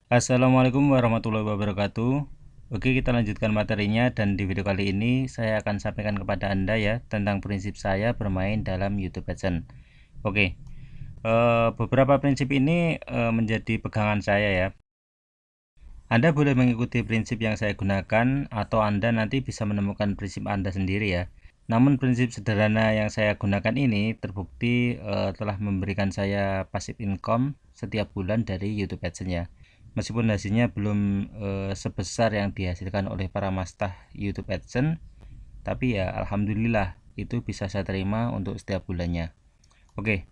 Assalamualaikum warahmatullahi wabarakatuh. Oke, kita lanjutkan materinya dan di video kali ini saya akan sampaikan kepada Anda ya tentang prinsip saya bermain dalam YouTube AdSense. Oke, beberapa prinsip ini menjadi pegangan saya ya. Anda boleh mengikuti prinsip yang saya gunakan atau Anda nanti bisa menemukan prinsip Anda sendiri ya. Namun prinsip sederhana yang saya gunakan ini terbukti telah memberikan saya passive income setiap bulan dari YouTube AdSense ya. Meskipun hasilnya belum sebesar yang dihasilkan oleh para master YouTube AdSense, tapi ya alhamdulillah itu bisa saya terima untuk setiap bulannya. Oke,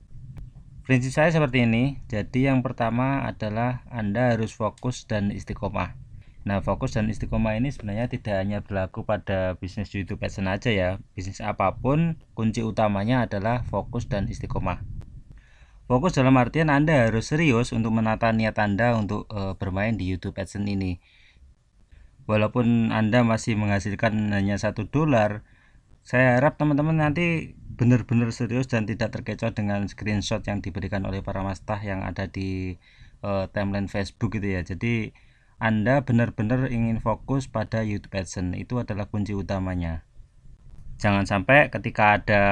prinsip saya seperti ini. Jadi yang pertama adalah Anda harus fokus dan istiqomah. Nah, fokus dan istiqomah ini sebenarnya tidak hanya berlaku pada bisnis YouTube AdSense aja ya. Bisnis apapun, kunci utamanya adalah fokus dan istiqomah. Fokus dalam artian Anda harus serius untuk menata niat Anda untuk bermain di YouTube AdSense ini. Walaupun Anda masih menghasilkan hanya $1, saya harap teman-teman nanti benar-benar serius dan tidak terkecoh dengan screenshot yang diberikan oleh para master yang ada di timeline Facebook gitu ya. Jadi Anda benar-benar ingin fokus pada YouTube AdSense, itu adalah kunci utamanya. Jangan sampai ketika ada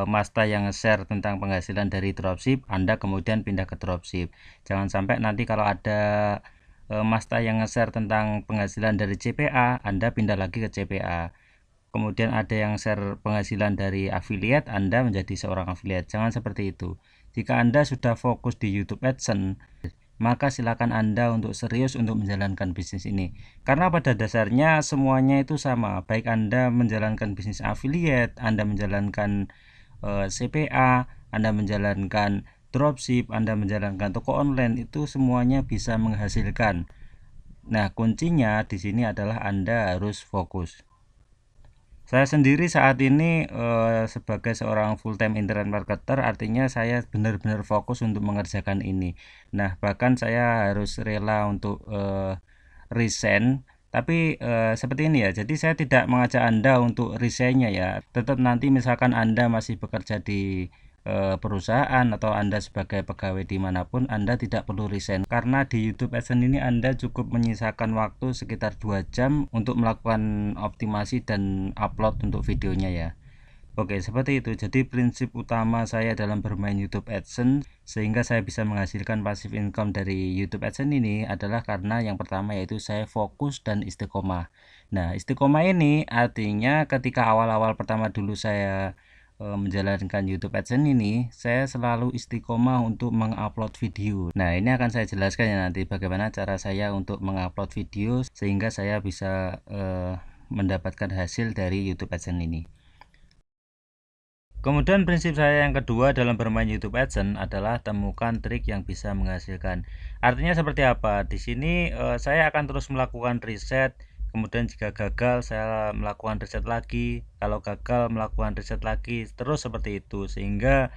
master yang share tentang penghasilan dari dropship, Anda kemudian pindah ke dropship. Jangan sampai nanti kalau ada master yang share tentang penghasilan dari CPA, Anda pindah lagi ke CPA. Kemudian ada yang share penghasilan dari affiliate, Anda menjadi seorang affiliate. Jangan seperti itu. Jika Anda sudah fokus di YouTube AdSense, maka silakan Anda untuk serius untuk menjalankan bisnis ini. Karena pada dasarnya semuanya itu sama. Baik Anda menjalankan bisnis affiliate, Anda menjalankan CPA, Anda menjalankan dropship, Anda menjalankan toko online, itu semuanya bisa menghasilkan. Nah, kuncinya di sini adalah Anda harus fokus. Saya sendiri saat ini sebagai seorang full time internet marketer, artinya saya benar-benar fokus untuk mengerjakan ini. Nah, bahkan saya harus rela untuk resign, tapi seperti ini ya. Jadi saya tidak mengajak Anda untuk resignnya ya. Tetap nanti misalkan Anda masih bekerja di perusahaan atau Anda sebagai pegawai dimanapun, Anda tidak perlu resign karena di YouTube AdSense ini Anda cukup menyisakan waktu sekitar 2 jam untuk melakukan optimasi dan upload untuk videonya ya. Oke, seperti itu. Jadi prinsip utama saya dalam bermain YouTube AdSense sehingga saya bisa menghasilkan passive income dari YouTube AdSense ini adalah karena yang pertama yaitu saya fokus dan istiqomah. Nah, istiqomah ini artinya ketika awal-awal pertama dulu saya menjalankan YouTube AdSense ini, saya selalu istiqomah untuk mengupload video. Nah, ini akan saya jelaskan ya nanti bagaimana cara saya untuk mengupload video sehingga saya bisa mendapatkan hasil dari YouTube AdSense ini. Kemudian prinsip saya yang kedua dalam bermain YouTube AdSense adalah temukan trik yang bisa menghasilkan. Artinya seperti apa? Di sini saya akan terus melakukan riset. Kemudian jika gagal saya melakukan riset lagi. Kalau gagal melakukan riset lagi. Terus seperti itu sehingga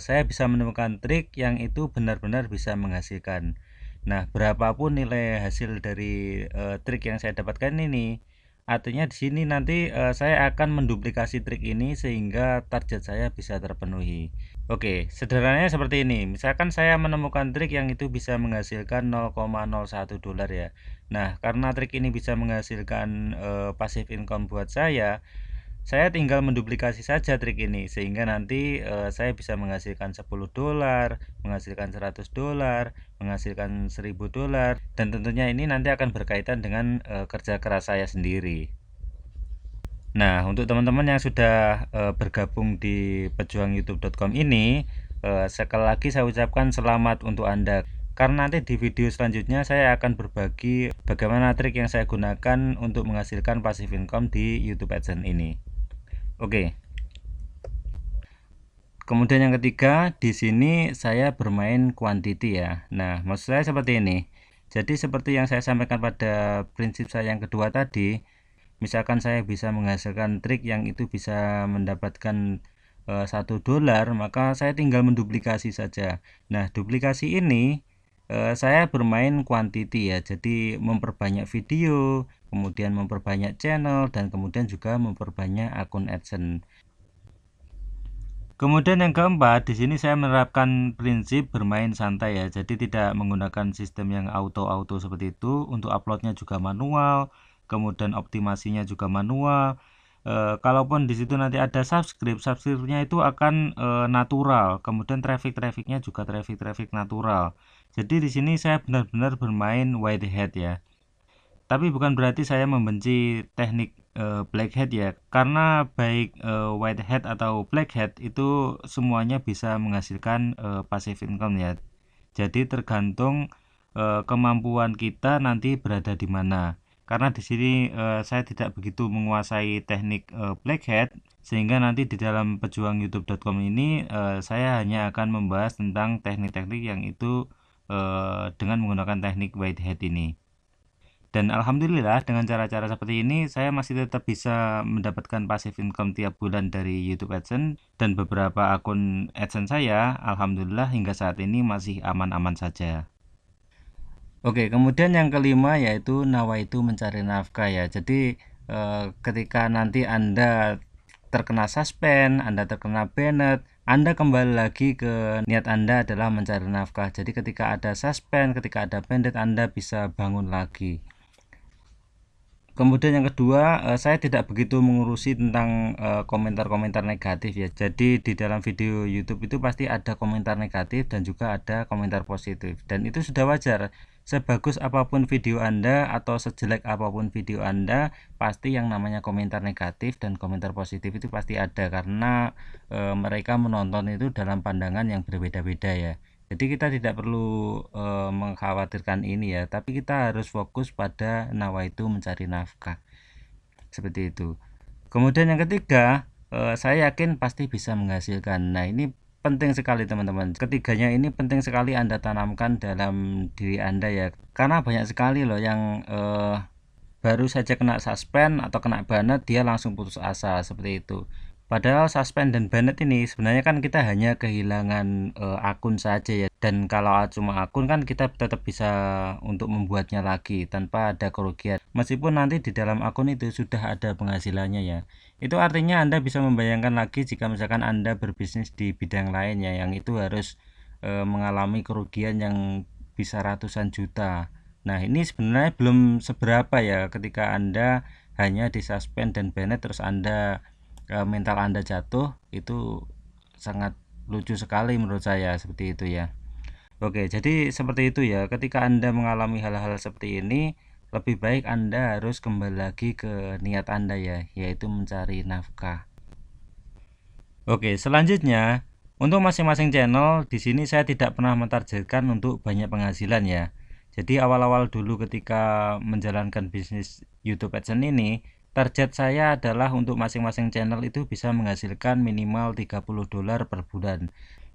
saya bisa menemukan trik yang itu benar-benar bisa menghasilkan. Nah, berapapun nilai hasil dari trik yang saya dapatkan ini, artinya di sini nanti saya akan menduplikasi trik ini sehingga target saya bisa terpenuhi. Oke, sederhananya seperti ini. Misalkan saya menemukan trik yang itu bisa menghasilkan $0,01 ya. Nah, karena trik ini bisa menghasilkan passive income buat saya tinggal menduplikasi saja trik ini sehingga nanti saya bisa menghasilkan $10, menghasilkan $100, menghasilkan $1000 dan tentunya ini nanti akan berkaitan dengan kerja keras saya sendiri. Nah, untuk teman-teman yang sudah bergabung di pejuangyoutube.com ini, sekali lagi saya ucapkan selamat untuk Anda. Karena nanti di video selanjutnya saya akan berbagi bagaimana trik yang saya gunakan untuk menghasilkan passive income di YouTube AdSense ini. Oke. Kemudian yang ketiga, di sini saya bermain quantity ya. Nah, maksud saya seperti ini. Jadi seperti yang saya sampaikan pada prinsip saya yang kedua tadi, misalkan saya bisa menghasilkan trik yang itu bisa mendapatkan $1, maka saya tinggal menduplikasi saja. Nah, duplikasi ini saya bermain quantity ya. Jadi memperbanyak video, kemudian memperbanyak channel, dan kemudian juga memperbanyak akun AdSense. Kemudian yang keempat, di sini saya menerapkan prinsip bermain santai ya. Jadi tidak menggunakan sistem yang auto-auto seperti itu. Untuk uploadnya juga manual, kemudian optimasinya juga manual. Kalaupun di situ nanti ada subscribe-nya itu akan natural. Kemudian traffic-nya juga traffic natural. Jadi di sini saya benar-benar bermain white hat ya. Tapi bukan berarti saya membenci teknik black hat ya, karena baik white hat atau black hat itu semuanya bisa menghasilkan passive income ya. Jadi tergantung kemampuan kita nanti berada di mana. Karena di sini saya tidak begitu menguasai teknik black hat, sehingga nanti di dalam pejuangyoutube.com ini saya hanya akan membahas tentang teknik-teknik yang itu dengan menggunakan teknik white hat ini. Dan alhamdulillah dengan cara-cara seperti ini saya masih tetap bisa mendapatkan passive income tiap bulan dari YouTube AdSense, dan beberapa akun AdSense saya alhamdulillah hingga saat ini masih aman-aman saja. Oke, kemudian yang kelima yaitu nawaitu mencari nafkah ya. Jadi ketika nanti Anda terkena suspend, Anda terkena banned, Anda kembali lagi ke niat Anda adalah mencari nafkah. Jadi ketika ada suspend, ketika ada banned, Anda bisa bangun lagi. Kemudian yang kedua, saya tidak begitu mengurusi tentang komentar-komentar negatif ya. Jadi di dalam video YouTube itu pasti ada komentar negatif dan juga ada komentar positif. Dan itu sudah wajar. Sebagus apapun video Anda atau sejelek apapun video Anda, pasti yang namanya komentar negatif dan komentar positif itu pasti ada, karena mereka menonton itu dalam pandangan yang berbeda-beda ya. Jadi kita tidak perlu mengkhawatirkan ini ya, tapi kita harus fokus pada nawaitu mencari nafkah. Seperti itu. Kemudian yang ketiga, saya yakin pasti bisa menghasilkan. Nah, ini penting sekali teman-teman. Ketiganya ini penting sekali Anda tanamkan dalam diri Anda ya. Karena banyak sekali loh yang baru saja kena suspend atau kena banned dia langsung putus asa seperti itu. Padahal suspend dan banned ini sebenarnya kan kita hanya kehilangan akun saja ya. Dan kalau cuma akun kan kita tetap bisa untuk membuatnya lagi tanpa ada kerugian. Meskipun nanti di dalam akun itu sudah ada penghasilannya ya. Itu artinya Anda bisa membayangkan lagi jika misalkan Anda berbisnis di bidang lain ya, yang itu harus mengalami kerugian yang bisa ratusan juta. Nah, ini sebenarnya belum seberapa ya ketika Anda hanya disuspend dan banned terus Anda mental Anda jatuh, itu sangat lucu sekali menurut saya seperti itu ya. Oke, jadi seperti itu ya. Ketika Anda mengalami hal-hal seperti ini, lebih baik Anda harus kembali lagi ke niat Anda ya, yaitu mencari nafkah. Oke, selanjutnya untuk masing-masing channel di sini saya tidak pernah mentargetkan untuk banyak penghasilan ya. Jadi awal-awal dulu ketika menjalankan bisnis YouTube AdSense ini, target saya adalah untuk masing-masing channel itu bisa menghasilkan minimal $30 per bulan.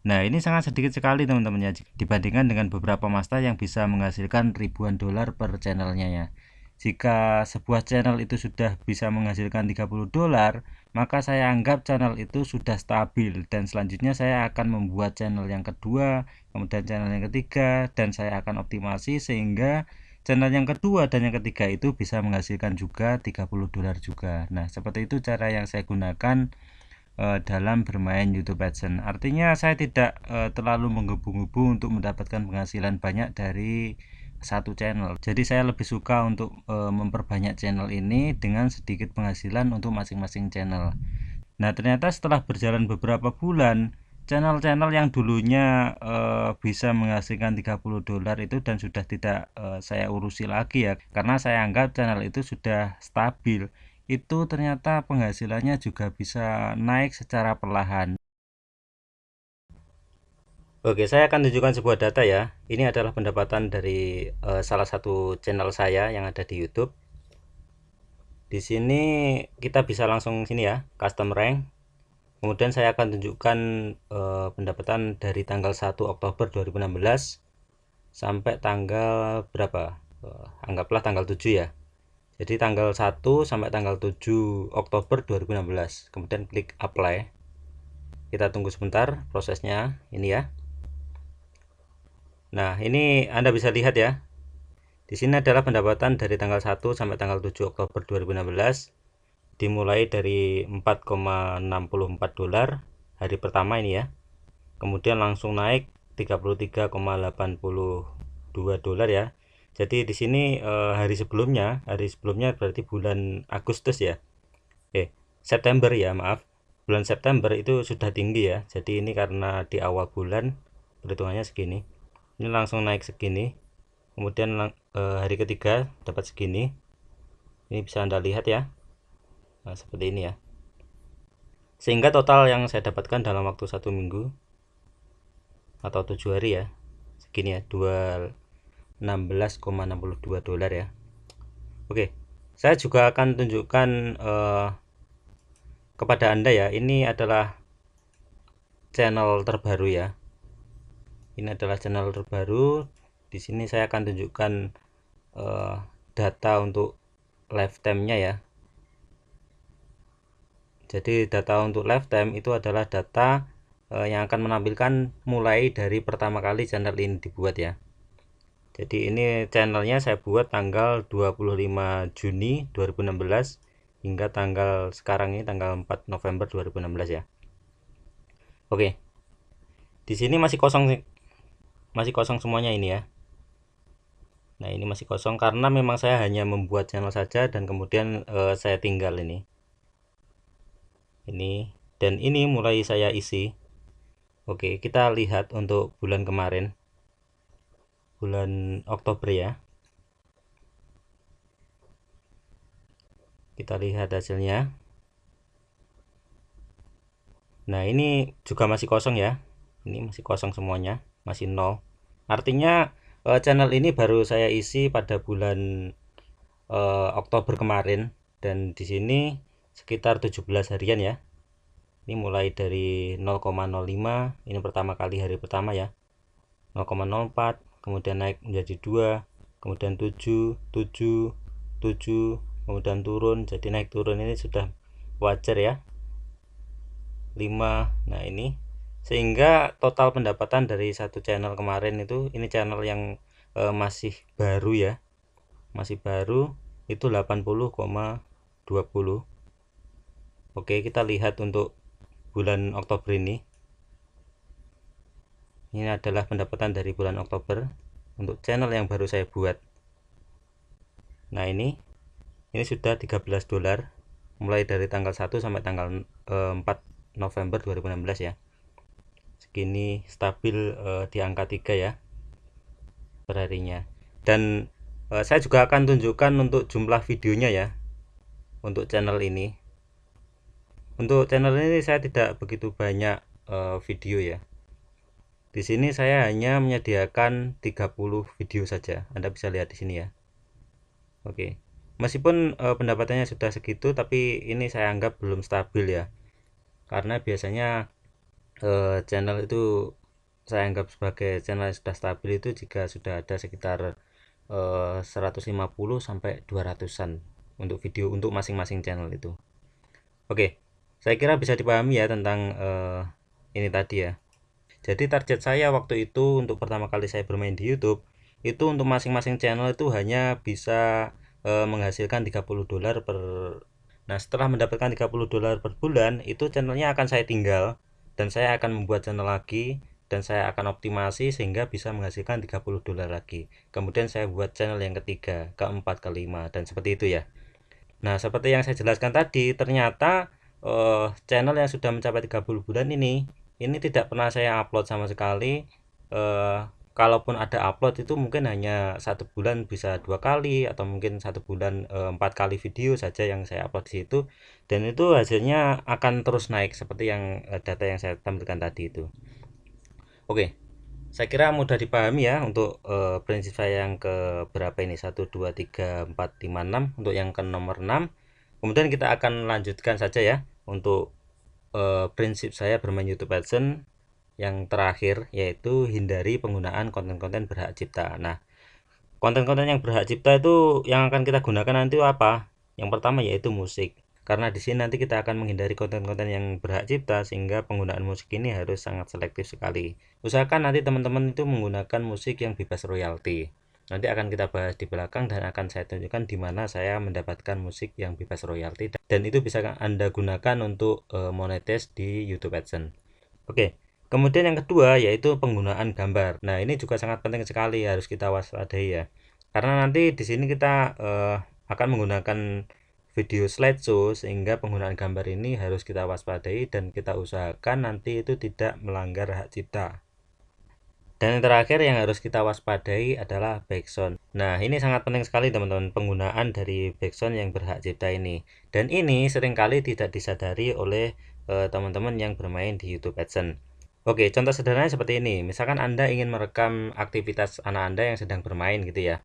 Nah, ini sangat sedikit sekali teman-teman ya, dibandingkan dengan beberapa master yang bisa menghasilkan ribuan dolar per channelnya ya. Jika sebuah channel itu sudah bisa menghasilkan $30, maka saya anggap channel itu sudah stabil, dan selanjutnya saya akan membuat channel yang kedua, kemudian channel yang ketiga, dan saya akan optimasi sehingga channel yang kedua dan yang ketiga itu bisa menghasilkan juga $30 juga. Nah, seperti itu cara yang saya gunakan dalam bermain YouTube AdSense. Artinya saya tidak terlalu menggebu-gebu untuk mendapatkan penghasilan banyak dari satu channel. Jadi saya lebih suka untuk memperbanyak channel ini dengan sedikit penghasilan untuk masing-masing channel. Nah, ternyata setelah berjalan beberapa bulan, channel-channel yang dulunya bisa menghasilkan $30 itu dan sudah tidak saya urusi lagi ya, karena saya anggap channel itu sudah stabil. Itu ternyata penghasilannya juga bisa naik secara perlahan. Oke, saya akan tunjukkan sebuah data ya. Ini adalah pendapatan dari salah satu channel saya yang ada di YouTube. Di sini kita bisa langsung sini ya, custom rank. Kemudian saya akan tunjukkan pendapatan dari tanggal 1 Oktober 2016 sampai tanggal berapa? Anggaplah tanggal 7 ya. Jadi tanggal 1 sampai tanggal 7 Oktober 2016. Kemudian klik apply. Kita tunggu sebentar prosesnya ini ya. Nah, ini Anda bisa lihat ya. Di sini adalah pendapatan dari tanggal 1 sampai tanggal 7 Oktober 2016. Dimulai dari $4,64, hari pertama ini ya. Kemudian langsung naik 33,82 dolar ya. Jadi di sini hari sebelumnya berarti bulan Agustus ya. September ya, maaf. Bulan September itu sudah tinggi ya. Jadi ini karena di awal bulan perhitungannya segini. Ini langsung naik segini. Kemudian hari ketiga dapat segini. Ini bisa Anda lihat ya. Nah, seperti ini ya. Sehingga total yang saya dapatkan dalam waktu 1 minggu atau 7 hari ya, segini ya, 216,62 dolar ya. Oke, saya juga akan tunjukkan kepada Anda ya, ini adalah channel terbaru ya. Ini adalah channel terbaru. Di sini saya akan tunjukkan data untuk lifetime-nya ya. Jadi data untuk lifetime itu adalah data yang akan menampilkan mulai dari pertama kali channel ini dibuat ya. Jadi ini channelnya saya buat tanggal 25 Juni 2016 hingga tanggal sekarang ini tanggal 4 November 2016 ya. Oke. Di sini masih kosong semuanya ini ya. Nah, ini masih kosong karena memang saya hanya membuat channel saja dan kemudian saya tinggal ini. Ini dan ini mulai saya isi. Oke, kita lihat untuk bulan kemarin. Bulan Oktober ya. Kita lihat hasilnya. Nah, ini juga masih kosong ya. Ini masih kosong semuanya, masih nol. Artinya channel ini baru saya isi pada bulan Oktober kemarin dan di sini sekitar 17 harian ya. Ini mulai dari 0,05, ini pertama kali hari pertama ya. 0,04, kemudian naik menjadi 2, kemudian 7, 7, 7, kemudian turun. Jadi naik turun ini sudah wajar ya. 5. Nah, ini sehingga total pendapatan dari satu channel kemarin itu, ini channel yang masih baru ya. Masih baru itu 80,20. Oke, kita lihat untuk bulan Oktober ini. Ini adalah pendapatan dari bulan Oktober untuk channel yang baru saya buat. Nah, ini sudah 13 dolar mulai dari tanggal 1 sampai tanggal 4 November 2016 ya. Segini stabil di angka 3 ya perharinya. Dan saya juga akan tunjukkan untuk jumlah videonya ya untuk channel ini. Untuk channel ini saya tidak begitu banyak video ya. Di sini saya hanya menyediakan 30 video saja. Anda bisa lihat di sini ya. Oke. Meskipun pendapatannya sudah segitu, tapi ini saya anggap belum stabil ya. Karena biasanya channel itu saya anggap sebagai channel yang sudah stabil itu jika sudah ada sekitar 150 sampai 200-an untuk video untuk masing-masing channel itu. Oke. Saya kira bisa dipahami ya tentang ini tadi ya. Jadi target saya waktu itu untuk pertama kali saya bermain di YouTube itu untuk masing-masing channel itu hanya bisa menghasilkan 30 dolar per. Nah, setelah mendapatkan 30 dolar per bulan, itu channelnya akan saya tinggal dan saya akan membuat channel lagi dan saya akan optimasi sehingga bisa menghasilkan 30 dolar lagi. Kemudian saya buat channel yang ketiga, keempat, kelima dan seperti itu ya. Nah, seperti yang saya jelaskan tadi, ternyata channel yang sudah mencapai 30 bulan ini tidak pernah saya upload sama sekali. Kalaupun ada upload itu mungkin hanya 1 bulan bisa 2 kali atau mungkin 1 bulan 4 kali video saja yang saya upload di situ, dan itu hasilnya akan terus naik seperti yang data yang saya tampilkan tadi itu. Oke, saya kira mudah dipahami ya untuk prinsip saya yang ke berapa ini, 1 2 3 4 5 6 untuk yang ke nomor 6. Kemudian kita akan lanjutkan saja ya untuk prinsip saya bermain YouTube AdSense yang terakhir, yaitu hindari penggunaan konten-konten berhak cipta. Nah, konten-konten yang berhak cipta itu yang akan kita gunakan nanti apa? Yang pertama yaitu musik. Karena di sini nanti kita akan menghindari konten-konten yang berhak cipta sehingga penggunaan musik ini harus sangat selektif sekali. Usahakan nanti teman-teman itu menggunakan musik yang bebas royalti. Nanti akan kita bahas di belakang dan akan saya tunjukkan di mana saya mendapatkan musik yang bebas royalti dan itu bisa Anda gunakan untuk monetize di YouTube AdSense. Oke, kemudian yang kedua yaitu penggunaan gambar. Nah, ini juga sangat penting sekali, harus kita waspadai ya. Karena nanti di sini kita akan menggunakan video slideshow, sehingga penggunaan gambar ini harus kita waspadai dan kita usahakan nanti itu tidak melanggar hak cipta. Dan yang terakhir yang harus kita waspadai adalah backsound. Nah, ini sangat penting sekali teman-teman, penggunaan dari backsound yang berhak cipta ini. Dan ini seringkali tidak disadari oleh teman-teman yang bermain di YouTube AdSense. Oke, contoh sederhananya seperti ini. Misalkan Anda ingin merekam aktivitas anak Anda yang sedang bermain gitu ya.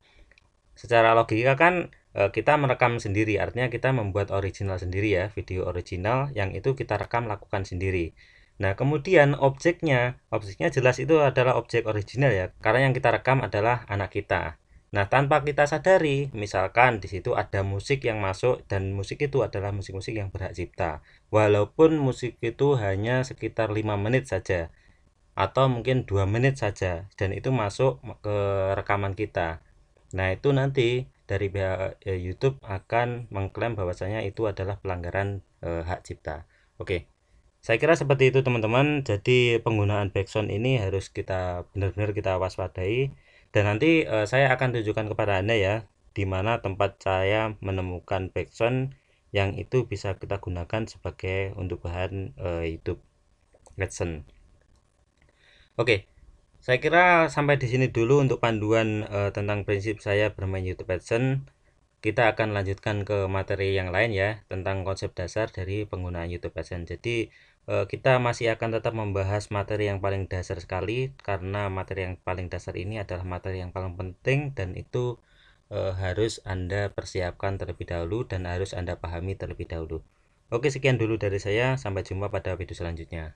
Secara logika kan kita merekam sendiri, artinya kita membuat original sendiri ya, video original yang itu kita rekam lakukan sendiri. Nah, kemudian objeknya jelas itu adalah objek original ya, karena yang kita rekam adalah anak kita. Nah, tanpa kita sadari, misalkan di situ ada musik yang masuk dan musik itu adalah musik-musik yang berhak cipta. Walaupun musik itu hanya sekitar 5 menit saja atau mungkin 2 menit saja dan itu masuk ke rekaman kita. Nah, itu nanti dari pihak YouTube akan mengklaim bahwasanya itu adalah pelanggaran hak cipta. Oke. Saya kira seperti itu teman-teman. Jadi penggunaan backsound ini harus kita benar-benar kita waspadai, dan nanti saya akan tunjukkan kepada Anda ya di mana tempat saya menemukan backsound yang itu bisa kita gunakan sebagai untuk bahan YouTube AdSense. Oke. Saya kira sampai di sini dulu untuk panduan tentang prinsip saya bermain YouTube AdSense. Kita akan lanjutkan ke materi yang lain ya, tentang konsep dasar dari penggunaan YouTube AdSense. Jadi kita masih akan tetap membahas materi yang paling dasar sekali, karena materi yang paling dasar ini adalah materi yang paling penting dan itu harus Anda persiapkan terlebih dahulu dan harus Anda pahami terlebih dahulu. Oke, sekian dulu dari saya. Sampai jumpa pada video selanjutnya.